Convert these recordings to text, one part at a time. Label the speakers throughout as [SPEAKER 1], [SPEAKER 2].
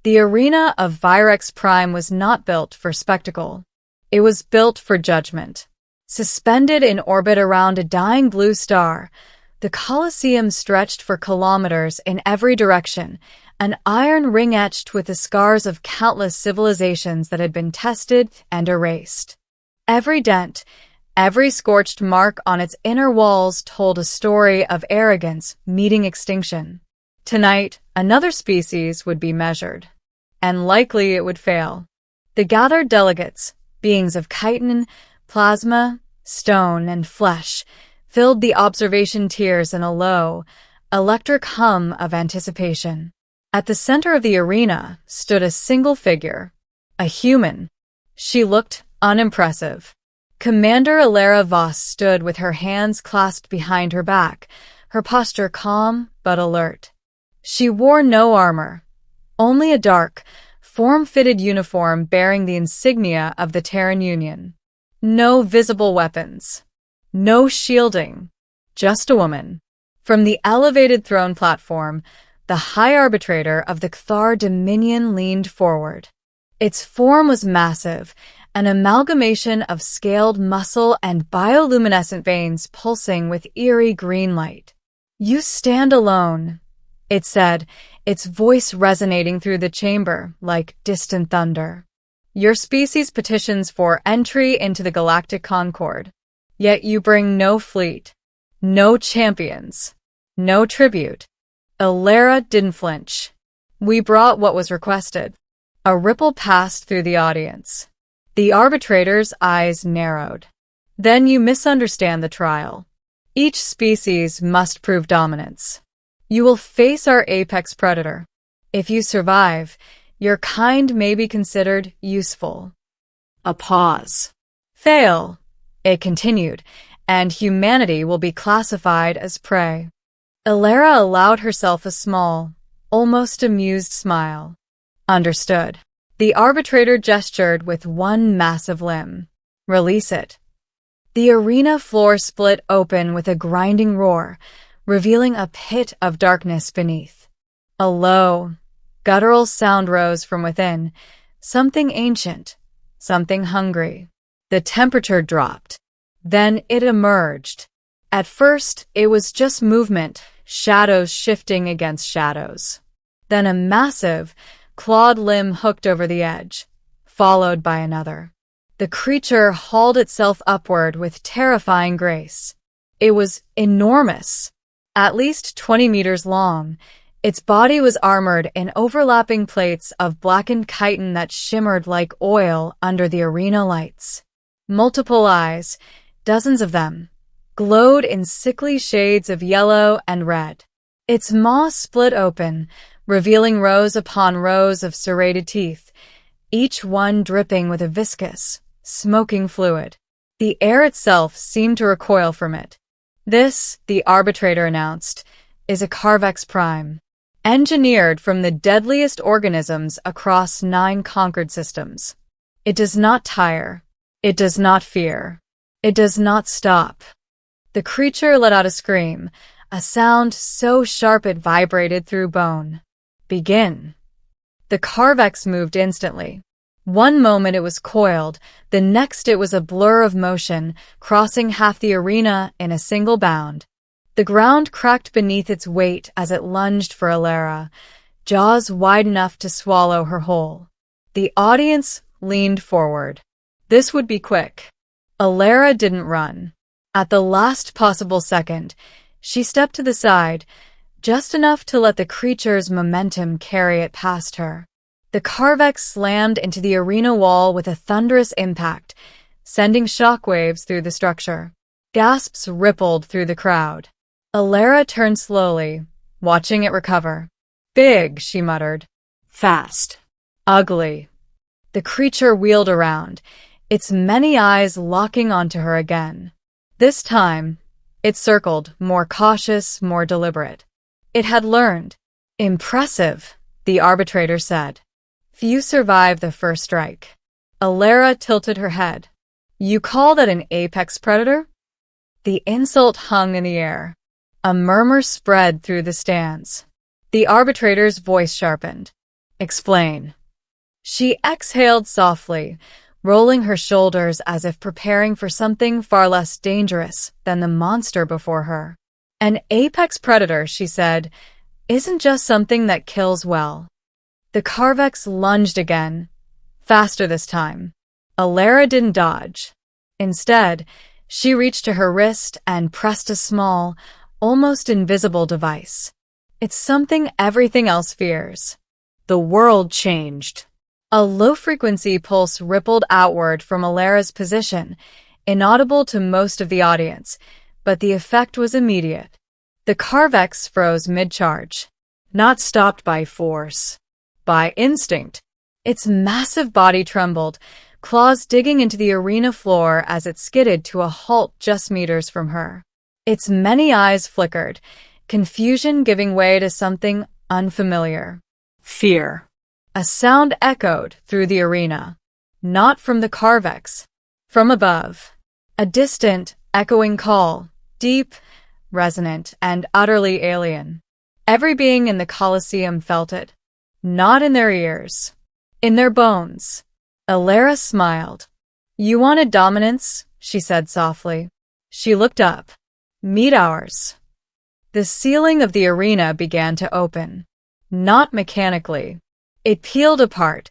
[SPEAKER 1] The arena of Virex Prime was not built for spectacle. It was built for judgment. Suspended in orbit around a dying blue star, the Colosseum stretched for kilometers in every direction, an iron ring etched with the scars of countless civilizations that had been tested and erased. Every dent, every scorched mark on its inner walls told a story of arrogance meeting extinction. Tonight, another species would be measured. And likely it would fail. The gathered delegates, beings of chitin, plasma, stone, and flesh, filled the observation tiers in a low, electric hum of anticipation. At the center of the arena stood a single figure, a human. She looked unimpressive. Commander Alara Voss stood with her hands clasped behind her back, her posture calm but alert. She wore no armor, only a dark, form-fitted uniform bearing the insignia of the Terran Union. No visible weapons. No shielding. Just a woman. From the elevated throne platform, the High Arbitrator of the Cthar Dominion leaned forward. Its form was massive, an amalgamation of scaled muscle and bioluminescent veins pulsing with eerie green light. "You stand alone," it said, its voice resonating through the chamber like distant thunder. "Your species petitions for entry into the Galactic Concord. Yet you bring no fleet, no champions, no tribute." Alara didn't flinch. "We brought what was requested." A ripple passed through the audience. The arbitrator's eyes narrowed. "Then you misunderstand the trial. Each species must prove dominance. You will face our apex predator. If you survive, your kind may be considered useful." A pause. "Fail," it continued, "and humanity will be classified as prey." Alara allowed herself a small, almost amused smile. "Understood." The arbitrator gestured with one massive limb. "Release it." The arena floor split open with a grinding roar, revealing a pit of darkness beneath. A low, guttural sound rose from within, something ancient, something hungry. The temperature dropped. Then it emerged. At first, it was just movement, shadows shifting against shadows. Then a massive, clawed limb hooked over the edge, followed by another. The creature hauled itself upward with terrifying grace. It was enormous, at least 20 meters long. Its body was armored in overlapping plates of blackened chitin that shimmered like oil under the arena lights. Multiple eyes, dozens of them, glowed in sickly shades of yellow and red. Its maw split open, revealing rows upon rows of serrated teeth, each one dripping with a viscous, smoking fluid. The air itself seemed to recoil from it. "This," the arbitrator announced, "is a Carvex Prime, engineered from the deadliest organisms across 9 conquered systems. It does not tire. It does not fear. It does not stop." The creature let out a scream, a sound so sharp it vibrated through bone. "Begin." The Carvex moved instantly. One moment it was coiled, the next it was a blur of motion, crossing half the arena in a single bound. The ground cracked beneath its weight as it lunged for Alara, jaws wide enough to swallow her whole. The audience leaned forward. This would be quick. Alara didn't run. At the last possible second, she stepped to the side, just enough to let the creature's momentum carry it past her. The Carvex slammed into the arena wall with a thunderous impact, sending shockwaves through the structure. Gasps rippled through the crowd. Alara turned slowly, watching it recover. "Big," she muttered. "Fast. Ugly." The creature wheeled around, its many eyes locking onto her again. This time, it circled, more cautious, more deliberate. It had learned. "Impressive," the arbitrator said. "Few survive the first strike." Alara tilted her head. "You call that an apex predator?" The insult hung in the air. A murmur spread through the stands. The arbitrator's voice sharpened. Explain. She exhaled softly, rolling her shoulders as if preparing for something far less dangerous than the monster before her. An apex predator, she said, isn't just something that kills well. The Carvex lunged again, faster this time. Alara didn't dodge. Instead, she reached to her wrist and pressed a small, almost invisible device. It's something everything else fears. The world changed. A low-frequency pulse rippled outward from Alara's position, inaudible to most of the audience, but the effect was immediate. The Carvex froze mid-charge, not stopped by force, by instinct. Its massive body trembled, claws digging into the arena floor as it skidded to a halt just meters from her. Its many eyes flickered, confusion giving way to something unfamiliar. Fear. A sound echoed through the arena, not from the Carvex, from above. A distant, echoing call, deep, resonant, and utterly alien. Every being in the Colosseum felt it, not in their ears, in their bones. Alara smiled. You wanted dominance, she said softly. She looked up. Meet ours. The ceiling of the arena began to open, not mechanically. It peeled apart,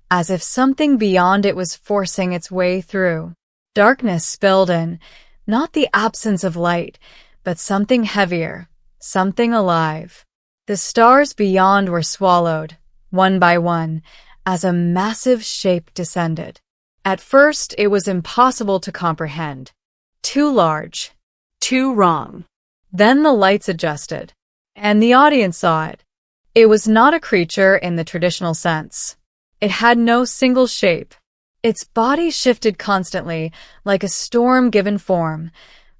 [SPEAKER 1] as if something beyond it was forcing its way through. Darkness spilled in, not the absence of light, but something heavier, something alive. The stars beyond were swallowed, one by one, as a massive shape descended. At first, it was impossible to comprehend. Too large. Too wrong. Then the lights adjusted, and the audience saw it. It was not a creature in the traditional sense. It had no single shape. Its body shifted constantly, like a storm-given form,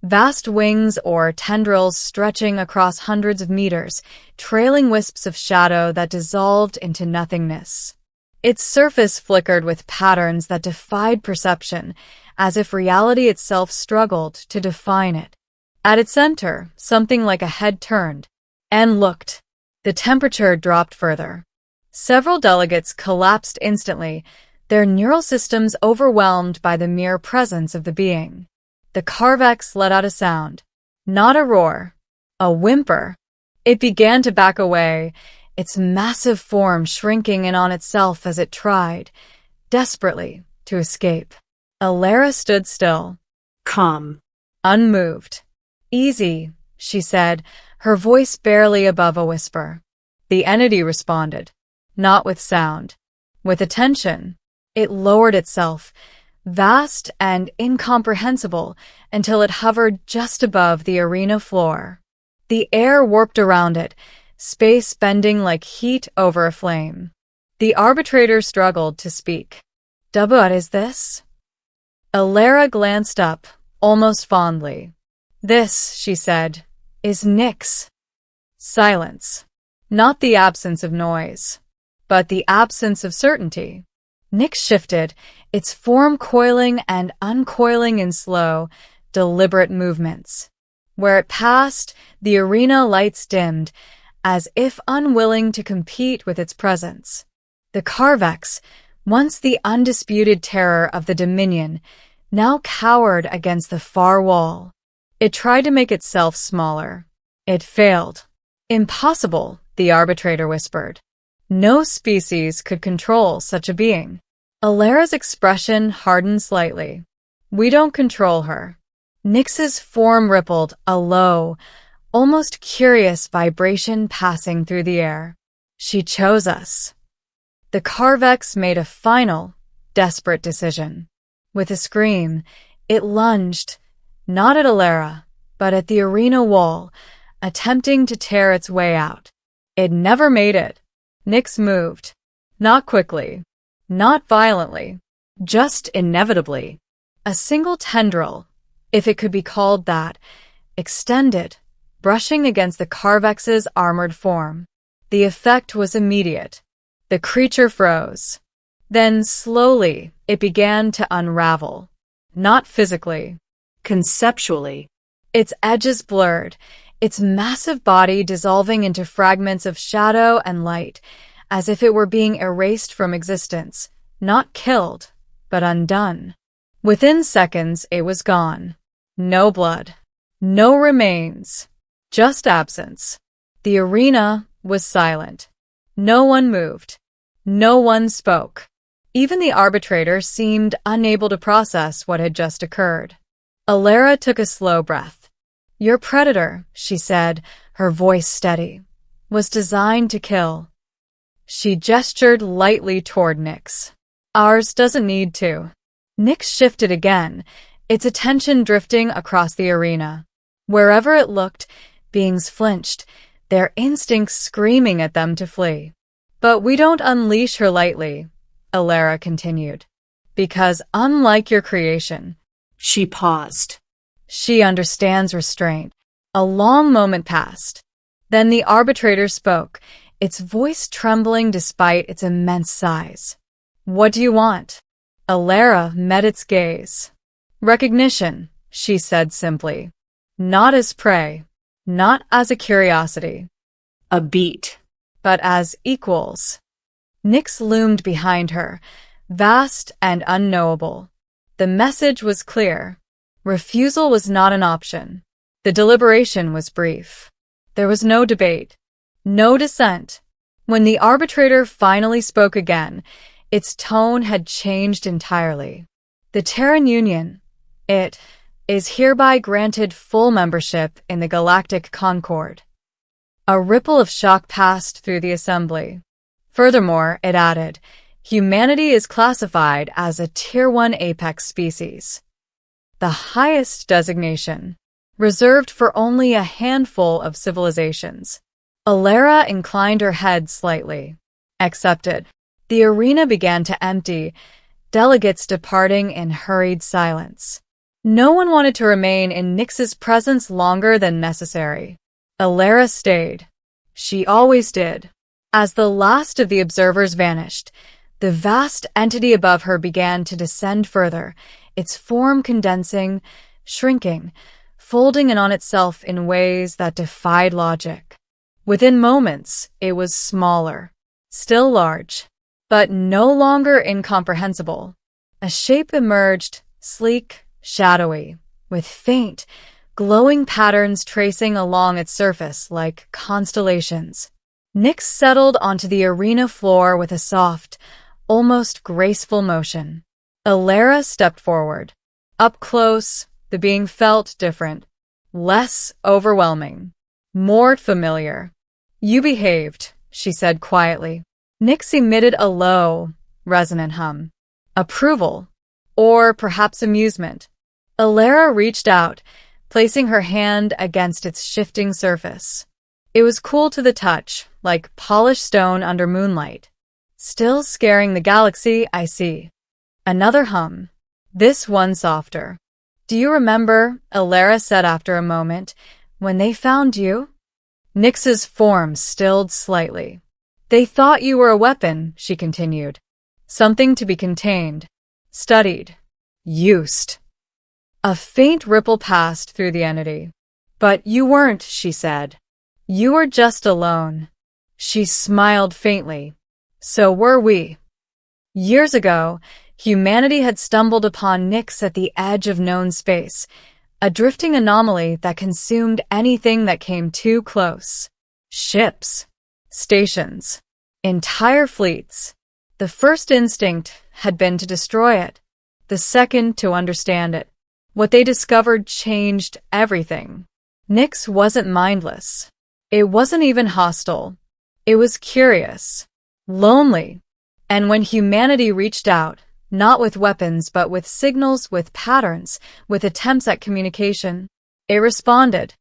[SPEAKER 1] vast wings or tendrils stretching across hundreds of meters, trailing wisps of shadow that dissolved into nothingness. Its surface flickered with patterns that defied perception, as if reality itself struggled to define it. At its center, something like a head turned and looked. The temperature dropped further. Several delegates collapsed instantly, their neural systems overwhelmed by the mere presence of the being. The Carvex let out a sound. Not a roar. A whimper. It began to back away, its massive form shrinking in on itself as it tried, desperately, to escape. Alara stood still. Calm. Unmoved. Easy, she said, her voice barely above a whisper. The entity responded, not with sound, with attention. It lowered itself, vast and incomprehensible, until it hovered just above the arena floor. The air warped around it, space bending like heat over a flame. The arbitrator struggled to speak. What is this? Alara glanced up, almost fondly. This, she said, is Nyx. Silence. Not the absence of noise, but the absence of certainty. Nyx shifted, its form coiling and uncoiling in slow, deliberate movements. Where it passed, the arena lights dimmed, as if unwilling to compete with its presence. The Carvex, once the undisputed terror of the Dominion, now cowered against the far wall. It tried to make itself smaller. It failed. Impossible, the arbitrator whispered. No species could control such a being. Alara's expression hardened slightly. We don't control her. Nyx's form rippled, a low, almost curious vibration passing through the air. She chose us. The Carvex made a final, desperate decision. With a scream, it lunged, not at Alara, but at the arena wall, attempting to tear its way out. It never made it. Nyx moved. Not quickly. Not violently. Just inevitably. A single tendril, if it could be called that, extended, brushing against the Carvex's armored form. The effect was immediate. The creature froze. Then, slowly, it began to unravel. Not physically. Conceptually. Its edges blurred, its massive body dissolving into fragments of shadow and light, as if it were being erased from existence, not killed, but undone. Within seconds, it was gone. No blood. No remains. Just absence. The arena was silent. No one moved. No one spoke. Even the arbitrator seemed unable to process what had just occurred. Alara took a slow breath. Your predator, she said, her voice steady, was designed to kill. She gestured lightly toward Nyx. Ours doesn't need to. Nyx shifted again, its attention drifting across the arena. Wherever it looked, beings flinched, their instincts screaming at them to flee. But we don't unleash her lightly, Alara continued. Because unlike your creation,
[SPEAKER 2] she paused.
[SPEAKER 1] She understands restraint. A long moment passed. Then the arbitrator spoke, its voice trembling despite its immense size. What do you want? Alara met its gaze. Recognition, she said simply. Not as prey, not as a curiosity.
[SPEAKER 2] A beat.
[SPEAKER 1] But as equals. Nyx loomed behind her, vast and unknowable. The message was clear. Refusal was not an option. The deliberation was brief. There was no debate, no dissent. When the arbitrator finally spoke again, its tone had changed entirely. The Terran Union, it, is hereby granted full membership in the Galactic Concord. A ripple of shock passed through the assembly. Furthermore, it added, humanity is classified as a Tier 1 apex species. The highest designation, reserved for only a handful of civilizations. Alara inclined her head slightly. Accepted. The arena began to empty, delegates departing in hurried silence. No one wanted to remain in Nyx's presence longer than necessary. Alara stayed. She always did. As the last of the observers vanished, the vast entity above her began to descend further, its form condensing, shrinking, folding in on itself in ways that defied logic. Within moments, it was smaller, still large, but no longer incomprehensible. A shape emerged, sleek, shadowy, with faint, glowing patterns tracing along its surface like constellations. Nyx settled onto the arena floor with a soft, almost graceful motion. Alara stepped forward. Up close, the being felt different, less overwhelming, more familiar. You behaved, she said quietly. Nyx emitted a low, resonant hum. Approval, or perhaps amusement. Alara reached out, placing her hand against its shifting surface. It was cool to the touch, like polished stone under moonlight. Still scaring the galaxy, I see. Another hum. This one softer. Do you remember, Alara said after a moment, when they found you? Nyx's form stilled slightly. They thought you were a weapon, she continued. Something to be contained, studied, used. A faint ripple passed through the entity. But you weren't, she said. You were just alone. She smiled faintly. So were we. Years ago, humanity had stumbled upon Nyx at the edge of known space, a drifting anomaly that consumed anything that came too close. Ships, stations, entire fleets. The first instinct had been to destroy it, the second to understand it. What they discovered changed everything. Nyx wasn't mindless. It wasn't even hostile. It was curious, lonely. And when humanity reached out, not with weapons but with signals, with patterns, with attempts at communication, it responded.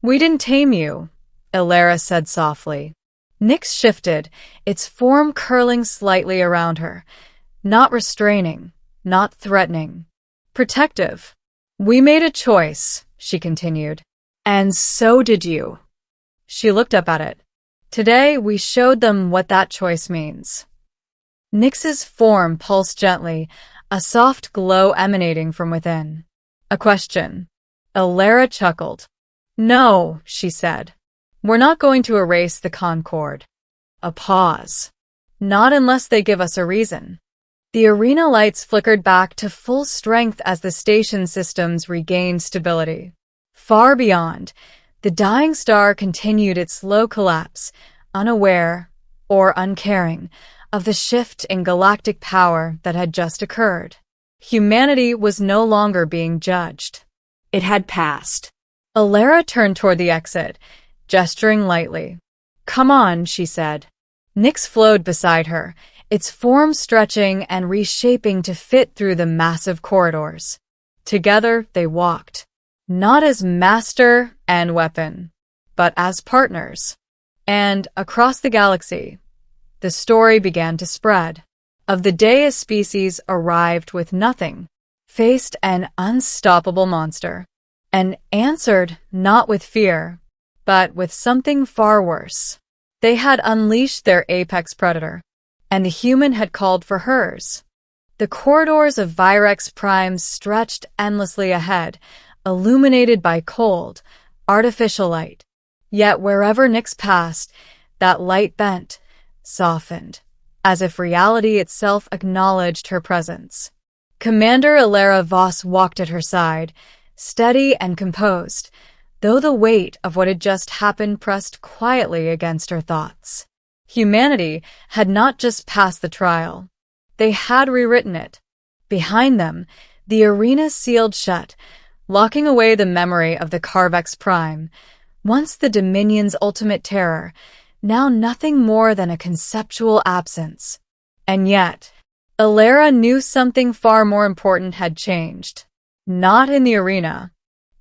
[SPEAKER 1] We didn't tame you, Alara said softly. Nyx shifted, its form curling slightly around her, not restraining, not threatening, protective. We made a choice, she continued. And so did you. She looked up at it. Today, we showed them what that choice means. Nyx's form pulsed gently, a soft glow emanating from within. A question. Alara chuckled. No, she said. We're not going to erase the Concord. A pause. Not unless they give us a reason. The arena lights flickered back to full strength as the station systems regained stability. Far beyond, the dying star continued its slow collapse, unaware or uncaring of the shift in galactic power that had just occurred. Humanity was no longer being judged.
[SPEAKER 2] It had passed.
[SPEAKER 1] Alara turned toward the exit, gesturing lightly. "Come on," she said. Nyx flowed beside her, its form stretching and reshaping to fit through the massive corridors. Together they walked, not as master and weapon, but as partners. And across the galaxy, the story began to spread of the day a species arrived with nothing, faced an unstoppable monster, and answered not with fear, but with something far worse. They had unleashed their apex predator, and the human had called for hers. The corridors of Virex Prime stretched endlessly ahead, illuminated by cold, artificial light. Yet wherever Nyx passed, that light bent, softened, as if reality itself acknowledged her presence. Commander Alara Voss walked at her side, steady and composed, though the weight of what had just happened pressed quietly against her thoughts. Humanity had not just passed the trial. They had rewritten it. Behind them, the arena sealed shut, locking away the memory of the Carvex Prime, once the Dominion's ultimate terror, now nothing more than a conceptual absence. And yet, Alara knew something far more important had changed. Not in the arena,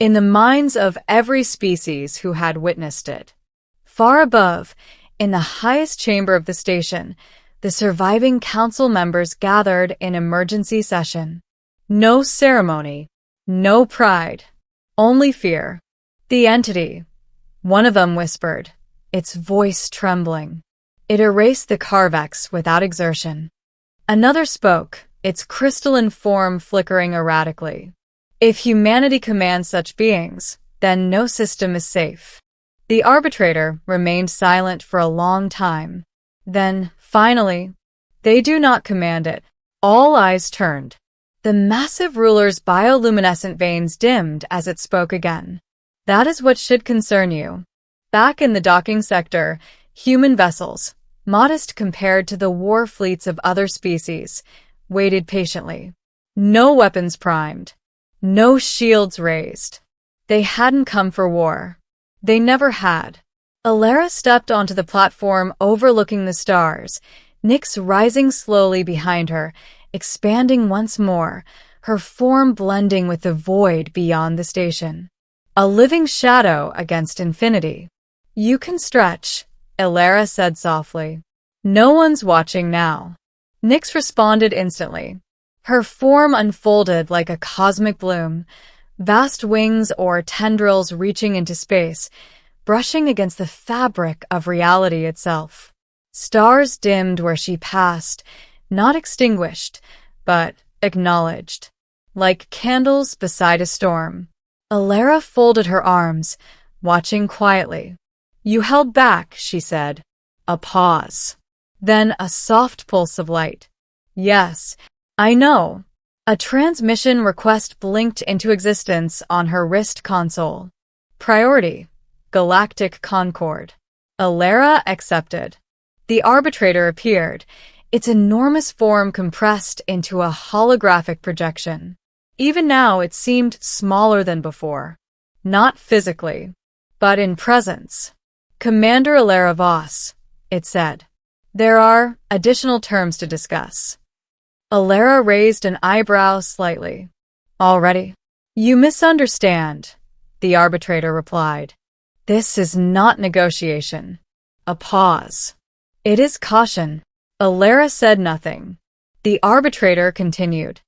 [SPEAKER 1] in the minds of every species who had witnessed it. Far above, in the highest chamber of the station, the surviving council members gathered in emergency session. No ceremony, no pride, only fear. The entity, one of them whispered, its voice trembling. It erased the Carvex without exertion. Another spoke, its crystalline form flickering erratically. If humanity commands such beings, then no system is safe. The arbitrator remained silent for a long time. Then, finally, they do not command it. All eyes turned. The massive ruler's bioluminescent veins dimmed as it spoke again. That is what should concern you. Back in the docking sector, human vessels, modest compared to the war fleets of other species, waited patiently. No weapons primed. No shields raised. They hadn't come for war. They never had. Alara stepped onto the platform overlooking the stars, Nyx rising slowly behind her, expanding once more, her form blending with the void beyond the station. A living shadow against infinity. "You can stretch," Alara said softly. "No one's watching now." Nyx responded instantly. Her form unfolded like a cosmic bloom, vast wings or tendrils reaching into space, brushing against the fabric of reality itself. Stars dimmed where she passed, not extinguished, but acknowledged. Like candles beside a storm. Alara folded her arms, watching quietly. "You held back," she said. A pause. Then a soft pulse of light. "Yes, I know." A transmission request blinked into existence on her wrist console. Priority, Galactic Concord. Alara accepted. The arbitrator appeared, its enormous form compressed into a holographic projection. Even now it seemed smaller than before. Not physically, but in presence. "Commander Alara Voss," it said. "There are additional terms to discuss." Alara raised an eyebrow slightly. "Already?" "You misunderstand," the arbitrator replied. "This is not negotiation." A pause. "It is caution." Alara said nothing. The arbitrator continued.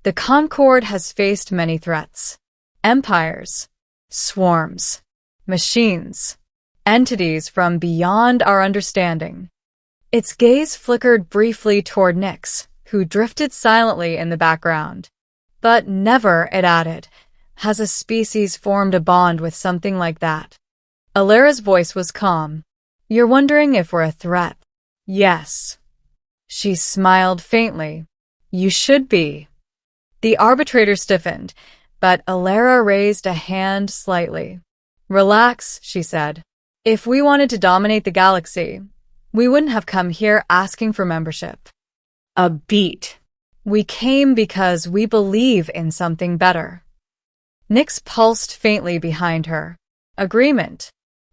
[SPEAKER 1] "The Concord has faced many threats. Empires, swarms, machines, entities from beyond our understanding." Its gaze flickered briefly toward Nyx, who drifted silently in the background. "But never," it added, "has a species formed a bond with something like that." Alara's voice was calm. "You're wondering if we're a threat?" "Yes. She smiled faintly. You should be. The arbitrator stiffened, but Alara raised a hand slightly. Relax, she said. If we wanted to dominate the galaxy, we wouldn't have come here asking for membership.
[SPEAKER 2] A beat.
[SPEAKER 1] We came because we believe in something better. Nyx pulsed faintly behind her. Agreement.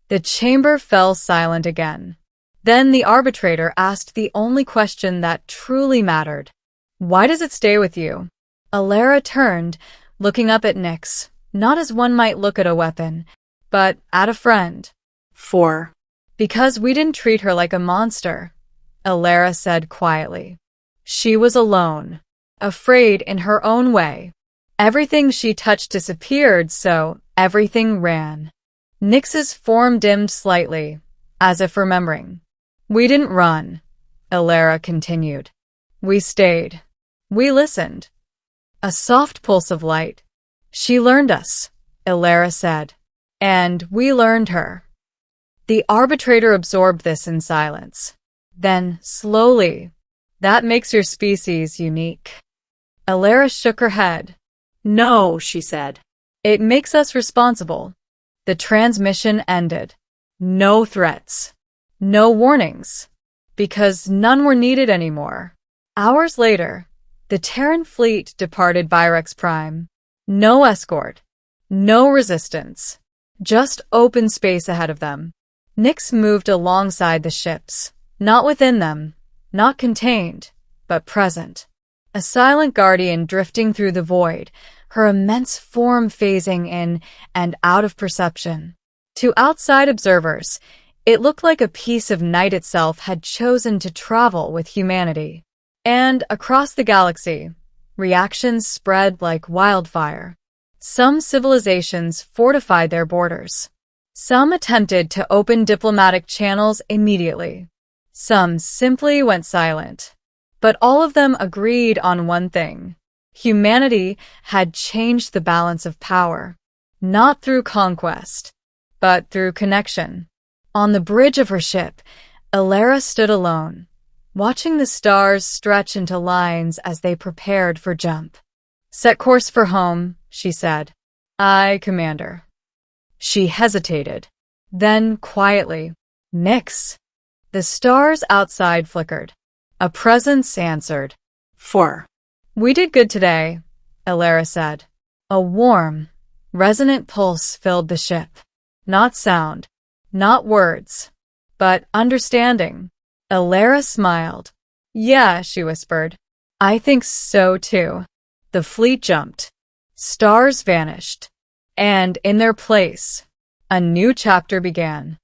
[SPEAKER 1] The chamber fell silent again. Then the arbitrator asked the only question that truly mattered. Why does it stay with you? Alara turned, looking up at Nyx, not as one might look at a weapon, but at a friend.
[SPEAKER 2] 4.
[SPEAKER 1] Because we didn't treat her like a monster, Alara said quietly. She was alone, afraid in her own way. Everything she touched disappeared, so everything ran. Nyx's form dimmed slightly, as if remembering. We didn't run, Alara continued. We stayed. We listened. A soft pulse of light. She learned us, Alara said. And we learned her. The arbitrator absorbed this in silence. Then, slowly, that makes your species unique. Alara shook her head.
[SPEAKER 2] No, she said.
[SPEAKER 1] It makes us responsible. The transmission ended. No threats. No warnings. Because none were needed anymore. Hours later, the Terran fleet departed Virex Prime. No escort. No resistance. Just open space ahead of them. Nyx moved alongside the ships. Not within them. Not contained. But present. A silent guardian drifting through the void, her immense form phasing in and out of perception. To outside observers, it looked like a piece of night itself had chosen to travel with humanity. And across the galaxy, reactions spread like wildfire. Some civilizations fortified their borders. Some attempted to open diplomatic channels immediately. Some simply went silent. But all of them agreed on one thing. Humanity had changed the balance of power. Not through conquest, but through connection. On the bridge of her ship, Alara stood alone, watching the stars stretch into lines as they prepared for jump. Set course for home, she said. Aye, Commander. She hesitated. Then, quietly, Nyx. The stars outside flickered. A presence answered.
[SPEAKER 2] 4.
[SPEAKER 1] We did good today, Alara said. A warm, resonant pulse filled the ship. Not sound, not words, but understanding. Alara smiled. Yeah, she whispered. I think so too. The fleet jumped. Stars vanished. And in their place, a new chapter began.